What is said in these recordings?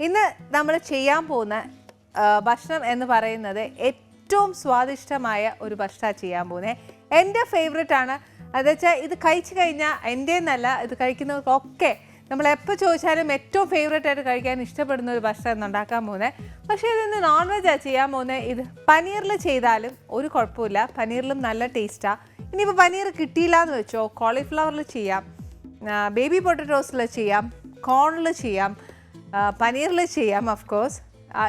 ഇന്ന് നമ്മൾ ചെയ്യാൻ പോകുന്ന ഭക്ഷണം എന്ന് പറയുന്നത് ഏറ്റവും സ്വാദിഷ്ടമായ ഒരു ഭക്ഷണം ചെയ്യാൻ പോകുന്നത്. എൻ്റെ ഫേവറേറ്റ് ആണ്. അതെച്ചാൽ ഇത് കഴിച്ചു കഴിഞ്ഞാൽ എൻ്റെ എന്നല്ല, ഇത് കഴിക്കുന്നവർക്കൊക്കെ നമ്മൾ എപ്പോൾ ചോദിച്ചാലും ഏറ്റവും ഫേവറേറ്റ് ആയിട്ട് കഴിക്കാൻ ഇഷ്ടപ്പെടുന്ന ഒരു ഭക്ഷണം ഉണ്ടാക്കാൻ പോകുന്നത്. പക്ഷേ ഇതിന്ന് നോൺ വെജാണ് ചെയ്യാൻ പോകുന്നത്. ഇത് പനീറിൽ ചെയ്താലും ഒരു കുഴപ്പമില്ല, പനീറിലും നല്ല ടേസ്റ്റാണ്. ഇനിയിപ്പോൾ പനീർ കിട്ടിയില്ല എന്ന് വെച്ചോ, കോളിഫ്ലവറിൽ ചെയ്യാം, ബേബി പൊട്ടറ്റോസിൽ ചെയ്യാം, കോണിൽ ചെയ്യാം, പനീറിൽ ചെയ്യാം. ഓഫ് കോഴ്സ്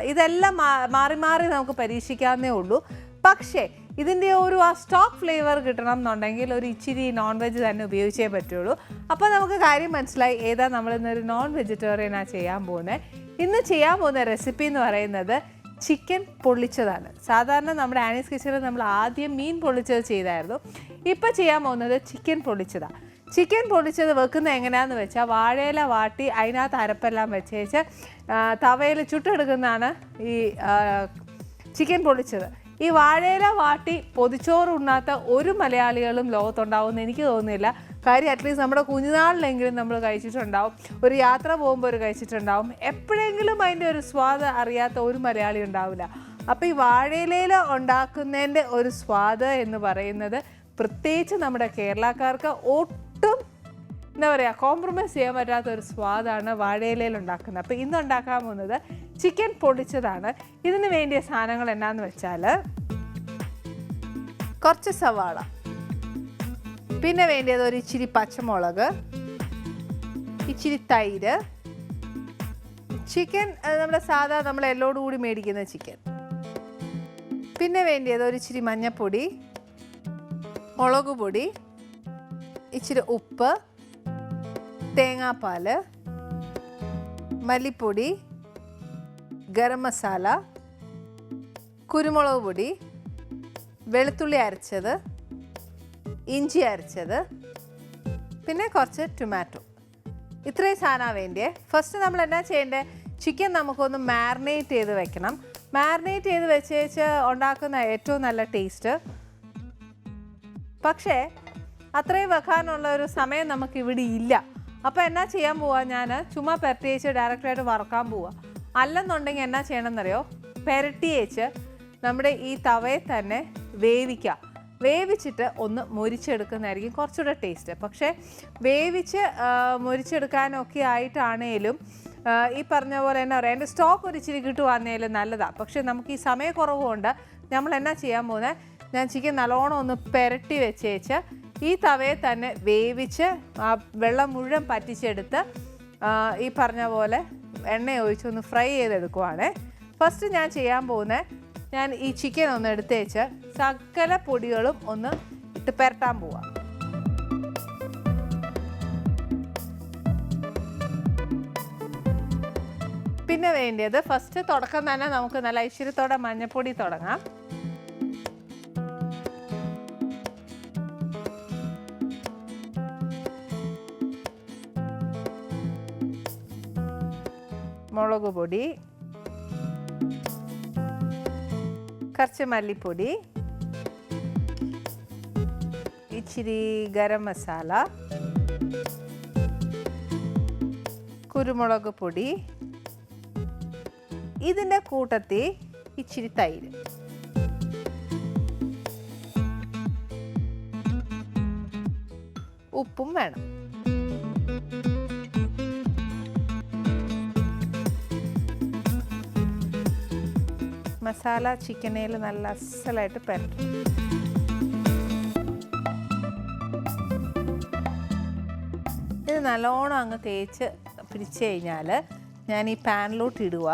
ഇതെല്ലാം മാറി മാറി നമുക്ക് പരീക്ഷിക്കാവുന്നേ ഉള്ളൂ. പക്ഷേ ഇതിൻ്റെ ആ സ്റ്റോക്ക് ഫ്ലേവർ കിട്ടണം എന്നുണ്ടെങ്കിൽ ഒരു ഇച്ചിരി നോൺ വെജ് തന്നെ ഉപയോഗിച്ചേ പറ്റുള്ളൂ. അപ്പോൾ നമുക്ക് കാര്യം മനസ്സിലായി ഏതാ നമ്മളിന്നൊരു നോൺ വെജിറ്റേറിയനാണ് ചെയ്യാൻ പോകുന്നത്. ഇന്ന് ചെയ്യാൻ പോകുന്ന റെസിപ്പി എന്ന് പറയുന്നത് ചിക്കൻ പൊള്ളിച്ചതാണ്. സാധാരണ നമ്മുടെ ആനീസ് കിച്ചണിൽ നമ്മൾ ആദ്യം മീൻ പൊള്ളിച്ചത് ചെയ്തായിരുന്നു. ഇപ്പോൾ ചെയ്യാൻ പോകുന്നത് ചിക്കൻ പൊള്ളിച്ചതാണ്. ചിക്കൻ പൊള്ളിച്ചത് വെക്കുന്നത് എങ്ങനെയാണെന്ന് വെച്ചാൽ വാഴയില വാട്ടി അതിനകത്ത് അരപ്പെല്ലാം വെച്ചേച്ച് തവയിൽ ചുട്ടെടുക്കുന്നതാണ് ഈ ചിക്കൻ പൊള്ളിച്ചത്. ഈ വാഴയില വാട്ടി പൊതിച്ചോറ് ഉണ്ണാത്ത ഒരു മലയാളികളും ലോകത്തുണ്ടാവുമെന്ന് എനിക്ക് തോന്നുന്നില്ല. കാര്യം അറ്റ്ലീസ്റ്റ് നമ്മുടെ കുഞ്ഞുനാളിലെങ്കിലും നമ്മൾ കഴിച്ചിട്ടുണ്ടാവും, ഒരു യാത്ര പോകുമ്പോൾ ഒരു കഴിച്ചിട്ടുണ്ടാവും. എപ്പോഴെങ്കിലും അതിൻ്റെ ഒരു സ്വാദ് അറിയാത്ത ഒരു മലയാളി ഉണ്ടാവില്ല. അപ്പോൾ ഈ വാഴയിലയിൽ ഉണ്ടാക്കുന്നതിൻ്റെ ഒരു സ്വാദ് എന്ന് പറയുന്നത് പ്രത്യേകിച്ച് നമ്മുടെ കേരളക്കാർക്ക് ഒട്ടും എന്താ പറയുക കോംപ്രമൈസ് ചെയ്യാൻ പറ്റാത്ത ഒരു സ്വാദാണ് വാഴയിലയിൽ ഉണ്ടാക്കുന്നത്. അപ്പോൾ ഇന്ന് ഉണ്ടാക്കാൻ പോകുന്നത് ചിക്കൻ പൊള്ളിച്ചതാണ്. ഇതിന് വേണ്ടിയ സാധനങ്ങൾ എന്നാന്ന് വെച്ചാൽ കുറച്ച് സവാള, പിന്നെ വേണ്ടിയത് ഒരു ഇച്ചിരി പച്ചമുളക്, ഇച്ചിരി തൈര്, ചിക്കൻ നമ്മുടെ സാധാ നമ്മൾ എല്ലോടുകൂടി മേടിക്കുന്ന ചിക്കൻ, പിന്നെ വേണ്ടിയത് ഒരു ഇച്ചിരി മഞ്ഞൾപ്പൊടി, മുളക് പൊടി, ഇച്ചിരി ഉപ്പ്, തേങ്ങാപ്പാൽ, മല്ലിപ്പൊടി, ഗരം മസാല, കുരുമുളക് പൊടി, വെളുത്തുള്ളി അരച്ചത്, ഇഞ്ചി അരച്ചത്, പിന്നെ കുറച്ച് ടൊമാറ്റോ. ഇത്രയും സാധനമാണ് വേണ്ടിയേ. ഫസ്റ്റ് നമ്മൾ എന്നാ ചെയ്യേണ്ടത്, ചിക്കൻ നമുക്കൊന്ന് മാരിനേറ്റ് ചെയ്ത് വെക്കണം. മാരിനേറ്റ് ചെയ്ത് വെച്ച് ഉണ്ടാക്കുന്ന ഏറ്റവും നല്ല ടേസ്റ്റ്. പക്ഷേ അത്രയും വെക്കാനുള്ള ഒരു സമയം നമുക്കിവിടെ ഇല്ല. അപ്പോൾ എന്നാ ചെയ്യാൻ പോവാ, ഞാൻ ചുമ്മാ പെരട്ടിയേച്ച് ഡയറക്റ്റായിട്ട് വറക്കാൻ പോവുക. അല്ലെന്നുണ്ടെങ്കിൽ എന്നാ ചെയ്യണമെന്നറിയോ, പെരട്ടിയേച്ച് നമ്മുടെ ഈ തവയെ തന്നെ വേവിക്കുക. വേവിച്ചിട്ട് ഒന്ന് മൊരിച്ചെടുക്കുന്നതായിരിക്കും കുറച്ചുകൂടെ ടേസ്റ്റ്. പക്ഷേ വേവിച്ച് മൊരിച്ചെടുക്കാനൊക്കെ ആയിട്ടാണേലും ഈ പറഞ്ഞ പോലെ എന്നാ പറയുക, എൻ്റെ സ്റ്റോക്ക് ഒരു ഇച്ചിരി കിട്ടുവാന്നേലും നല്ലതാണ്. പക്ഷേ നമുക്ക് ഈ സമയക്കുറവുകൊണ്ട് നമ്മൾ എന്നാ ചെയ്യാൻ പോകുന്നത്, ഞാൻ ചിക്കൻ നല്ലോണം ഒന്ന് പെരട്ടി വെച്ചേച്ച് ഈ തവയെ തന്നെ വേവിച്ച് ആ വെള്ളം മുഴുവൻ പറ്റിച്ചെടുത്ത് ഈ പറഞ്ഞ പോലെ എണ്ണ ഒഴിച്ചൊന്ന് ഫ്രൈ ചെയ്തെടുക്കുവാണ്. ഫസ്റ്റ് ഞാൻ ചെയ്യാൻ പോകുന്നത്, ഞാൻ ഈ ചിക്കൻ ഒന്ന് എടുത്തേച്ച് സകല പൊടികളും ഒന്ന് ഇട്ട് പെരട്ടാൻ പോവാം. പിന്നെ വേണ്ടിയത് ഫസ്റ്റ് തുടക്കം തന്നെ നമുക്ക് നല്ല ഐശ്വര്യത്തോടെ മഞ്ഞൾപ്പൊടി തുടങ്ങാം. മുളക് പൊടി, കുറച്ച് മല്ലിപ്പൊടി, ഇച്ചിരി ഗരം മസാല, കുരുമുളക് പൊടി, ഇതിൻ്റെ കൂട്ടത്തിൽ ഇച്ചിരി തൈര്, ഉപ്പും വേണം. മസാല ചിക്കനേൽ നല്ല അസലായിട്ട് പെരട്ടും. ഇത് നല്ലോണം അങ്ങ് തേച്ച് പിടിച്ച് കഴിഞ്ഞാൽ ഞാൻ ഈ പാനിലോട്ട് ഇടുക.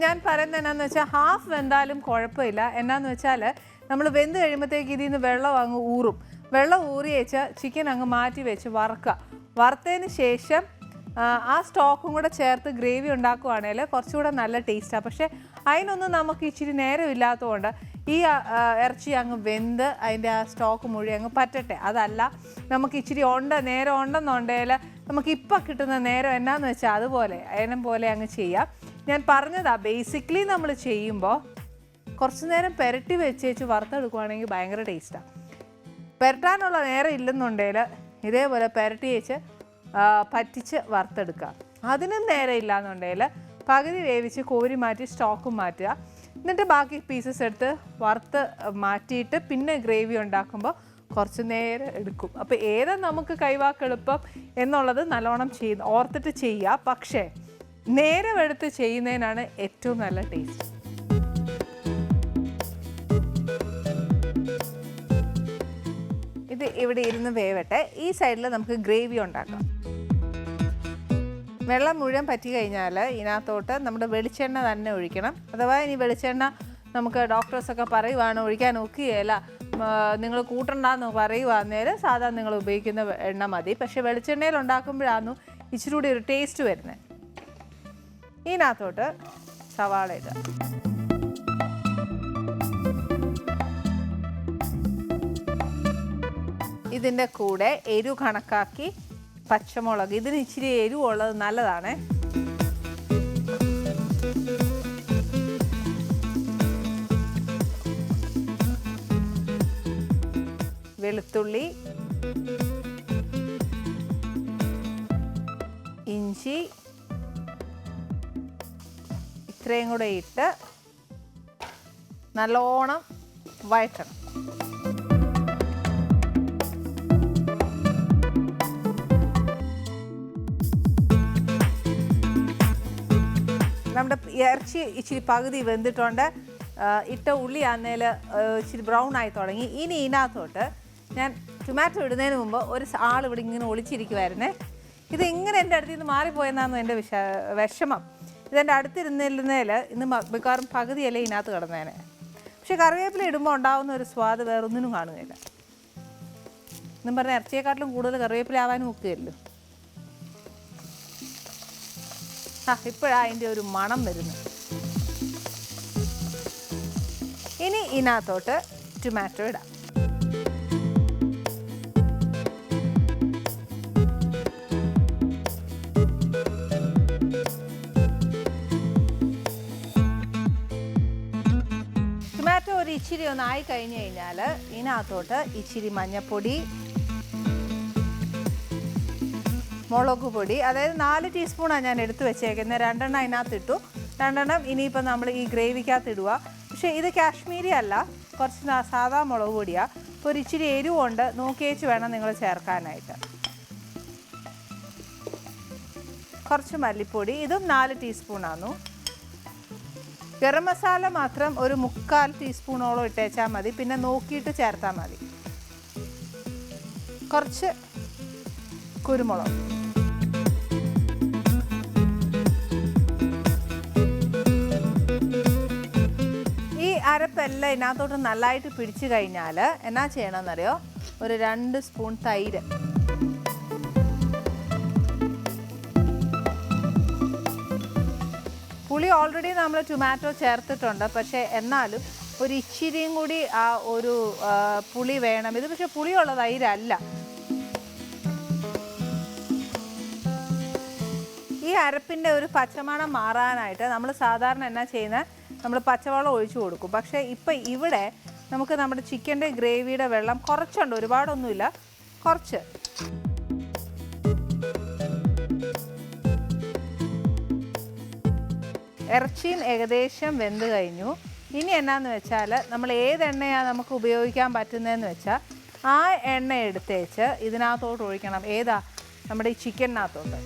ഞാൻ പറയുന്നത് എന്നാന്ന് വെച്ചാൽ ഹാഫ് വെന്താലും കുഴപ്പമില്ല. എന്നാന്ന് വെച്ചാൽ നമ്മൾ വെന്ത് കഴിയുമ്പോഴത്തേക്ക് ഇതിൽ നിന്ന് വെള്ളം അങ്ങ് ഊറും. വെള്ളം ഊറി വെച്ച് ചിക്കൻ അങ്ങ് മാറ്റി വെച്ച് വറുക്കുക. വറുത്തതിന് ശേഷം ആ സ്റ്റോക്കും കൂടെ ചേർത്ത് ഗ്രേവി ഉണ്ടാക്കുകയാണെങ്കിൽ കുറച്ചുകൂടെ നല്ല ടേസ്റ്റാണ്. പക്ഷേ അതിനൊന്നും നമുക്ക് ഇച്ചിരി നേരമില്ലാത്തതുകൊണ്ട് ഈ ഇറച്ചി അങ്ങ് വെന്ത് അതിൻ്റെ ആ സ്റ്റോക്ക് മുഴുവൻ അങ്ങ് പറ്റട്ടെ. അതല്ല നമുക്ക് ഇച്ചിരി നേരം ഉണ്ടെന്നുണ്ടെങ്കിൽ നമുക്ക് ഇപ്പം കിട്ടുന്ന നേരം എന്നാന്ന് വെച്ചാൽ അതുപോലെ അതിനം പോലെ അങ്ങ് ചെയ്യാം. ഞാൻ പറഞ്ഞതാ ബേസിക്കലി നമ്മൾ ചെയ്യുമ്പോൾ കുറച്ച് നേരം പുരട്ടി വെച്ചേച്ച് വറുത്തെടുക്കുവാണെങ്കിൽ ഭയങ്കര ടേസ്റ്റാണ്. പുരട്ടാനുള്ള നേരം ഇല്ലെന്നുണ്ടെങ്കിൽ ഇതേപോലെ പുരട്ടി വെച്ച് പറ്റിച്ച് വറുത്തെടുക്കുക. അതിനും നേരം ഇല്ലയെന്നുണ്ടെങ്കിൽ പകുതി വേവിച്ച് കോരി മാറ്റി സ്റ്റോക്കും മാറ്റുക. എന്നിട്ട് ബാക്കി പീസസ് എടുത്ത് വറുത്ത് മാറ്റിയിട്ട് പിന്നെ ഗ്രേവി ഉണ്ടാക്കുമ്പോൾ കുറച്ച് നേരം എടുക്കും. അപ്പോൾ ഏതാ നമുക്ക് കൈവാക്കെളുപ്പം എന്നുള്ളത് നല്ലോണം ഓർത്തിട്ട് ചെയ്യുക. പക്ഷേ നേരം എടുത്ത് ചെയ്യുന്നതിനാണ് ഏറ്റവും നല്ല ടേസ്റ്റ്. ഇത് ഇവിടെ ഇരുന്ന് വേവട്ടെ. ഈ സൈഡിൽ നമുക്ക് ഗ്രേവി ഉണ്ടാക്കാം. വെള്ളം മുഴുവൻ പറ്റി കഴിഞ്ഞാൽ ഇതിനകത്തോട്ട് നമ്മുടെ വെളിച്ചെണ്ണ തന്നെ ഒഴിക്കണം. അഥവാ ഇനി വെളിച്ചെണ്ണ നമുക്ക് ഡോക്ടേഴ്സൊക്കെ പറയുവാണ് ഒഴിക്കാൻ ഒക്കുകയില്ല, നിങ്ങൾ കൂട്ടണ്ടെന്ന് പറയുവാന്നേരം സാധാരണ നിങ്ങൾ ഉപയോഗിക്കുന്ന എണ്ണ മതി. പക്ഷേ വെളിച്ചെണ്ണയിൽ ഉണ്ടാക്കുമ്പോഴാണ് ഇച്ചിരി കൂടി ഒരു ടേസ്റ്റ് വരുന്നത്. ഇതിനകത്തോട്ട് സവാള ഇടുക. ഇതിൻ്റെ കൂടെ എരിവ് കണക്കാക്കി പച്ചമുളക്, ഇതിന് ഇച്ചിരി എരിവുള്ളത് നല്ലതാണ്. വെളുത്തുള്ളി, ഇഞ്ചി ഇത്രയും കൂടെ ഇട്ട് നല്ലോണം വഴറ്റണം. നമ്മുടെ ഇറച്ചി ഇച്ചിരി പകുതി വെന്തിട്ടുണ്ട്. ഇട്ട ഉള്ളി ആന്നേൽ ഇച്ചിരി ബ്രൗൺ ആയി തുടങ്ങി. ഇനി ഇതിനകത്തോട്ട് ഞാൻ ടൊമാറ്റോ ഇടുന്നതിന് മുമ്പ് ഒരു ഇവിടെ ഇങ്ങനെ ഒളിച്ചിരിക്കുമായിരുന്നേ. ഇത് ഇങ്ങനെ എൻ്റെ അടുത്ത് നിന്ന് മാറിപ്പോയെന്നാണ് എൻ്റെ വിഷമം. ഇതെൻ്റെ അടുത്തിരുന്നിരുന്നതിൽ ഇന്ന് മിക്കവാറും പകുതിയല്ലേ ഇതിനകത്ത് കിടന്നേനെ. പക്ഷെ കറിവേപ്പില ഇടുമ്പോൾ ഉണ്ടാകുന്ന ഒരു സ്വാദ് വേറൊന്നിനും കാണുകയില്ല. എന്നും പറഞ്ഞാൽ ഇറച്ചിയെക്കാട്ടിലും കൂടുതൽ കറിവേപ്പില ആവാനും ഒക്കുകയല്ലോ. ഇപ്പോഴാണ് അതിൻ്റെ ഒരു മണം വരുന്നത്. ഇനി ഇതിനകത്തോട്ട് ടൊമാറ്റോ ഇടാം. ടൊമാറ്റോ ഒരു ഇച്ചിരി ഒന്ന് ആയി കഴിഞ്ഞ് കഴിഞ്ഞാൽ ഇതിനകത്തോട്ട് ഇച്ചിരി മഞ്ഞൾപ്പൊടി, മുളക് പൊടി, അതായത് 4 ടീസ്പൂണാണ് ഞാൻ എടുത്ത് വെച്ചേക്കുന്നത്. 2 എണ്ണം അതിനകത്ത് ഇട്ടു. 2 എണ്ണം ഇനിയിപ്പോൾ നമ്മൾ ഈ ഗ്രേവിക്കകത്ത് ഇടുക. പക്ഷേ ഇത് കാശ്മീരി അല്ല, കുറച്ച് സാധാ മുളക് പൊടിയാണ്. ഇപ്പോൾ ഒരു ഇച്ചിരി എരിവുണ്ട്, നോക്കിയേച്ച് വേണം നിങ്ങൾ ചേർക്കാനായിട്ട്. കുറച്ച് മല്ലിപ്പൊടി, ഇതും 4 ടീസ്പൂണാണ്. ഗരം മസാല മാത്രം ഒരു 3/4 ടീസ്പൂണോളം ഇട്ടേച്ചാൽ മതി, പിന്നെ നോക്കിയിട്ട് ചേർത്താൽ മതി. കുറച്ച് കുരുമുളക്. ഈ അരപ്പെല്ലാം ഇതിനകത്തോട്ട് നല്ലതായിട്ട് പിടിച്ചു കഴിഞ്ഞാൽ എന്നാ ചെയ്യണമെന്നറിയോ, ഒരു 2 സ്പൂൺ തൈര്. പുളി ഓൾറെഡി നമ്മൾ ടൊമാറ്റോ ചേർത്തിട്ടുണ്ട്, പക്ഷേ എന്നാലും ഒരു ഇച്ചിരിയും കൂടി ആ ഒരു പുളി വേണം. ഇത് പക്ഷേ പുളിയുള്ള തൈരല്ല. ഈ അരപ്പിൻ്റെ ഒരു പച്ചമണം മാറാനായിട്ട് നമ്മൾ സാധാരണ എന്നാ ചെയ്യുന്നത്, നമ്മൾ പച്ചവെള്ളം ഒഴിച്ചു കൊടുക്കും. പക്ഷേ ഇപ്പം ഇവിടെ നമുക്ക് നമ്മുടെ ചിക്കൻ്റെ ഗ്രേവിയുടെ വെള്ളം കുറച്ചുണ്ട്, ഒരുപാടൊന്നുമില്ല, കുറച്ച്. ഇറച്ചിയും ഏകദേശം വെന്ത് കഴിഞ്ഞു. ഇനി എന്നാന്ന് വെച്ചാൽ നമ്മൾ ഏതെണ്ണയാണ് നമുക്ക് ഉപയോഗിക്കാൻ പറ്റുന്നതെന്ന് വെച്ചാൽ ആ എണ്ണ എടുത്തേച്ച് ഇതിനകത്തോട്ട് ഒഴിക്കണം. ഏതാ? നമ്മുടെ ഈ ചിക്കനകത്തോട്ട്.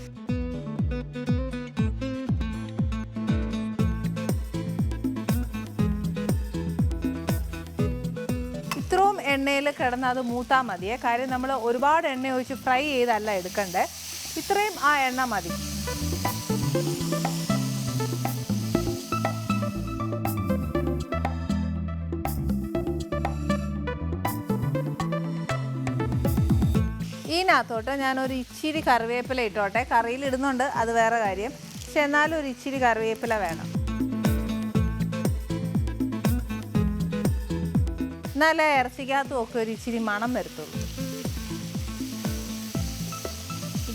ഇത്രയും എണ്ണയിൽ കിടന്ന് അത് മൂത്താൽ മതിയേ. കാര്യം നമ്മൾ ഒരുപാട് എണ്ണ ഒഴിച്ച് ഫ്രൈ ചെയ്തല്ല എടുക്കണ്ടേ, ഇത്രയും ആ എണ്ണ മതി. ഇതിനകത്തോട്ട് ഞാനൊരു ഇച്ചിരി കറിവേപ്പില ഇട്ടോട്ടെ. കറിയിൽ ഇടുന്നുണ്ട്, അത് വേറെ കാര്യം. പക്ഷെ എന്നാലും ഒരു ഇച്ചിരി കറിവേപ്പില വേണം. എന്നാലേ ഇറച്ചിക്കകത്തും ഒക്കെ ഒരു ഇച്ചിരി മണം വരത്തുള്ളൂ.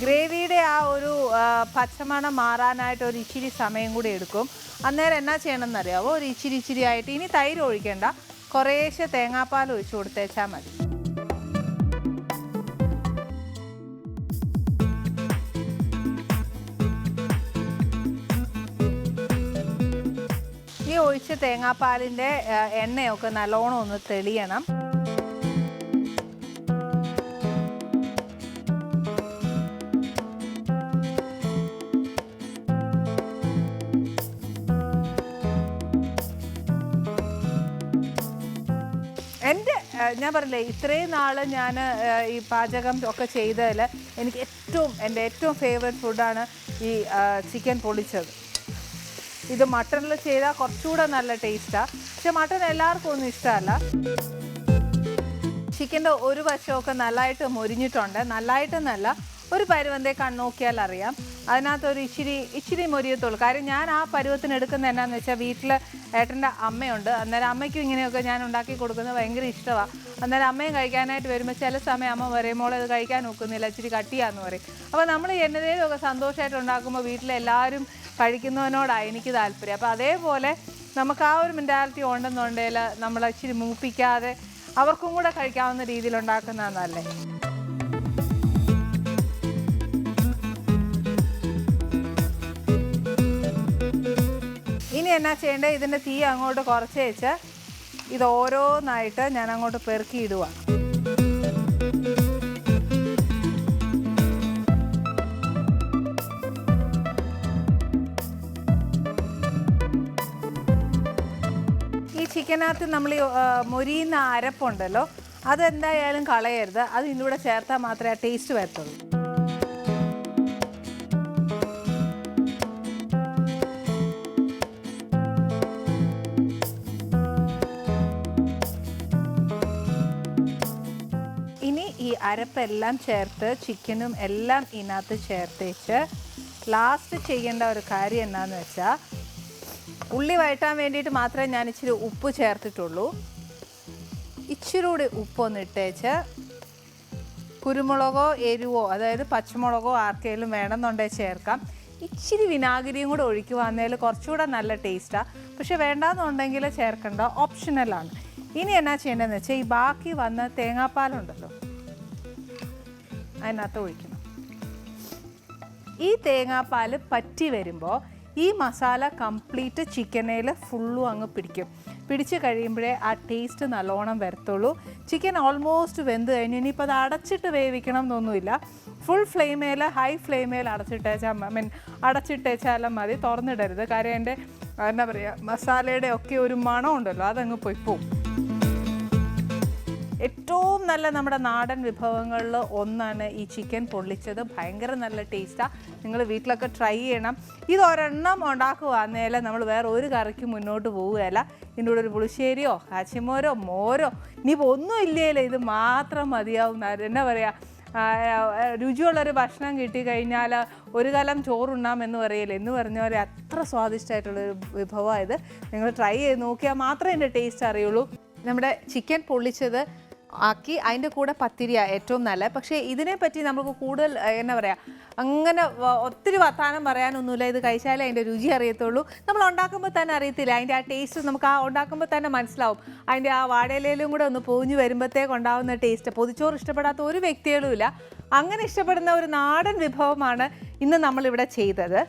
ഗ്രേവിയുടെ ആ ഒരു പച്ചമണം മാറാനായിട്ട് ഒരു ഇച്ചിരി സമയം കൂടി എടുക്കും. അന്നേരം എന്നാ ചെയ്യണമെന്നറിയാവോ? ഒരു ഇച്ചിരി ആയിട്ട് ഇനി തൈര് ഒഴിക്കേണ്ട, കുറേശ്ശെ തേങ്ങാപ്പാൽ ഒഴിച്ചു കൊടുത്തേച്ചാൽ മതി. ഈ ഒഴിച്ച തേങ്ങാപ്പാലിൻ്റെ എണ്ണയൊക്കെ നല്ലോണം ഒന്ന് തെളിയണം. ഞാൻ പറഞ്ഞില്ലേ, ഇത്രയും നാൾ ഞാൻ ഈ പാചകം ഒക്കെ ചെയ്തതിൽ എനിക്ക് എൻ്റെ ഏറ്റവും ഫേവറേറ്റ് ഫുഡാണ് ഈ ചിക്കൻ പൊള്ളിച്ചത്. ഇത് മട്ടണിൽ ചെയ്താൽ കുറച്ചുകൂടെ നല്ല ടേസ്റ്റാണ്. പക്ഷെ മട്ടൺ എല്ലാവർക്കും ഒന്നും ഇഷ്ടമല്ല. ചിക്കൻ്റെ ഒരു വശമൊക്കെ നല്ലതായിട്ട് മൊരിഞ്ഞിട്ടുണ്ട്. നല്ലതായിട്ടെന്നല്ല, ഒരു പരുവന്തേ കണ്ണോക്കിയാൽ അറിയാം. അതിനകത്തൊരു ഇച്ചിരി മൊരിയത്തുള്ളൂ. കാര്യം ഞാൻ ആ പരുവത്തിന് എടുക്കുന്നത് എന്നാന്ന് വെച്ചാൽ, വീട്ടിൽ ഏട്ടൻ്റെ അമ്മയുണ്ട്. അന്നേരം അമ്മയ്ക്കും ഇങ്ങനെയൊക്കെ ഞാൻ ഉണ്ടാക്കി കൊടുക്കുന്നത് ഭയങ്കര ഇഷ്ടമാണ്. അന്നേരം അമ്മയും കഴിക്കാനായിട്ട് വരുമ്പോൾ ചില സമയം അമ്മ പറയുമ്പോൾ അത് കഴിക്കാൻ നോക്കുന്നില്ല, ഇച്ചിരി കട്ടിയാന്ന് പറയും. അപ്പോൾ നമ്മൾ എന്നതേലുമൊക്കെ സന്തോഷമായിട്ട് ഉണ്ടാക്കുമ്പോൾ വീട്ടിലെല്ലാവരും കഴിക്കുന്നതിനോടാണ് എനിക്ക് താല്പര്യം. അപ്പോൾ അതേപോലെ നമുക്ക് ആ ഒരു മെൻറ്റാലിറ്റി ഉണ്ടെന്നുണ്ടെങ്കിൽ നമ്മൾ ഇച്ചിരി മൂപ്പിക്കാതെ അവർക്കും കൂടെ കഴിക്കാവുന്ന രീതിയിൽ ഉണ്ടാക്കുന്നതാണ് നല്ലത്. ഇനി എന്നാ ചെയ്യേണ്ടത്? ഇതിൻ്റെ തീ അങ്ങോട്ട് കുറച്ച് വെച്ച് ഇത് ഓരോന്നായിട്ട് ഞാൻ അങ്ങോട്ട് പെറുക്കിയിടുക. ഈ ചിക്കനകത്ത് നമ്മൾ ഈ മൊരിയുന്ന അരപ്പുണ്ടല്ലോ, അതെന്തായാലും കളയരുത്. അത് ഇതിൻ്റെ കൂടെ ചേർത്താൽ മാത്രമേ ആ ടേസ്റ്റ് വരത്തുള്ളൂ. ഇനി ഈ അരപ്പെല്ലാം ചേർത്ത് ചിക്കനും എല്ലാം ഇതിനകത്ത് ചേർത്തേച്ച് ലാസ്റ്റ് ചെയ്യേണ്ട ഒരു കാര്യം എന്താണെന്ന് വെച്ചാൽ, ഉള്ളി വഴറ്റാൻ വേണ്ടിയിട്ട് മാത്രമേ ഞാൻ ഇച്ചിരി ഉപ്പ് ചേർത്തിട്ടുള്ളൂ. ഇച്ചിരി കൂടി ഉപ്പൊന്ന് ഇട്ടേച്ച് കുരുമുളകോ എരിവോ, അതായത് പച്ചമുളകോ ആർക്കെങ്കിലും വേണമെന്നുണ്ടെങ്കിൽ ചേർക്കാം. ഇച്ചിരി വിനാഗിരിയും കൂടെ ഒഴിക്കുവാന്നേൽ കുറച്ചുകൂടെ നല്ല ടേസ്റ്റാണ്. പക്ഷെ വേണ്ടാന്നുണ്ടെങ്കിൽ ചേർക്കേണ്ട, ഓപ്ഷണലാണ്. ഇനി എന്നാ ചെയ്യേണ്ടതെന്ന് വെച്ചാൽ, ഈ ബാക്കി വന്ന തേങ്ങാപ്പാലുണ്ടല്ലോ അതിനകത്ത് ഒഴിക്കണം. ഈ തേങ്ങാപ്പാൽ പറ്റി വരുമ്പോൾ ഈ മസാല കംപ്ലീറ്റ് ചിക്കനേൽ ഫുള്ളും അങ്ങ് പിടിച്ച് കഴിയുമ്പോഴേ ആ ടേസ്റ്റ് നല്ലോണം വരത്തുള്ളൂ. ചിക്കൻ ഓൾമോസ്റ്റ് വെന്ത് കഴിഞ്ഞ് ഇനിയിപ്പോൾ അത് അടച്ചിട്ട് വേവിക്കണം എന്നൊന്നുമില്ല. ഫുൾ ഫ്ലെയിമേൽ, ഹൈ ഫ്ലെയിമേൽ അടച്ചിട്ടേച്ചാലും മതി, തുറന്നിടരുത്. കാര്യം എൻ്റെ എന്താ പറയുക, മസാലയുടെ ഒക്കെ ഒരു മണം ഉണ്ടല്ലോ, അതങ്ങ് പോവും. ഏറ്റവും നല്ല നമ്മുടെ നാടൻ വിഭവങ്ങളിൽ ഒന്നാണ് ഈ ചിക്കൻ പൊള്ളിച്ചത്. ഭയങ്കര നല്ല ടേസ്റ്റാണ്. നിങ്ങൾ വീട്ടിലൊക്കെ ട്രൈ ചെയ്യണം. ഇതൊരെണ്ണം ഉണ്ടാക്കുവാന്നേൽ നമ്മൾ വേറെ ഒരു കറിക്ക് മുന്നോട്ട് പോവുകയല്ല. ഇതിൻ്റെ കൂടെ ഒരു പുളിശ്ശേരിയോ കാച്ചിമോരോ മോരോ ഇനിയിപ്പോൾ ഒന്നും ഇല്ലേലേ ഇത് മാത്രം മതിയാവും. എന്നാ പറയുക, രുചിയുള്ളൊരു ഭക്ഷണം കിട്ടിക്കഴിഞ്ഞാൽ ഒരു കലം ചോറുണ്ണാമെന്ന് പറയില്ലേ, എന്ന് പറഞ്ഞ പോലെ അത്ര സ്വാദിഷ്ടമായിട്ടുള്ളൊരു വിഭവമായത്. നിങ്ങൾ ട്രൈ ചെയ്ത് നോക്കിയാൽ മാത്രമേ ഇതിൻ്റെ ടേസ്റ്റ് അറിയുള്ളൂ. നമ്മുടെ ചിക്കൻ പൊള്ളിച്ചത് ആക്കി അതിൻ്റെ കൂടെ പത്തിരിയാണ് ഏറ്റവും നല്ലത്. പക്ഷേ ഇതിനെപ്പറ്റി നമുക്ക് കൂടുതൽ എന്നാ പറയുക, അങ്ങനെ ഒത്തിരി വർത്താനം പറയാനൊന്നുമില്ല. ഇത് കഴിച്ചാലേ അതിൻ്റെ രുചി അറിയത്തുള്ളൂ. നമ്മൾ ഉണ്ടാക്കുമ്പോൾ തന്നെ അറിയത്തില്ല, അതിൻ്റെ ആ ടേസ്റ്റ് നമുക്ക് ആ ഉണ്ടാക്കുമ്പോൾ തന്നെ മനസ്സിലാവും. അതിൻ്റെ ആ വാഴയിലയിലും കൂടെ ഒന്ന് പൊതിഞ്ഞ് വരുമ്പോഴത്തേക്ക് ഉണ്ടാകുന്ന ടേസ്റ്റ്. പൊതിച്ചോറ് ഇഷ്ടപ്പെടാത്ത ഒരു വ്യക്തികളുമില്ല. അങ്ങനെ ഇഷ്ടപ്പെടുന്ന ഒരു നാടൻ വിഭവമാണ് ഇന്ന് നമ്മളിവിടെ ചെയ്തത്.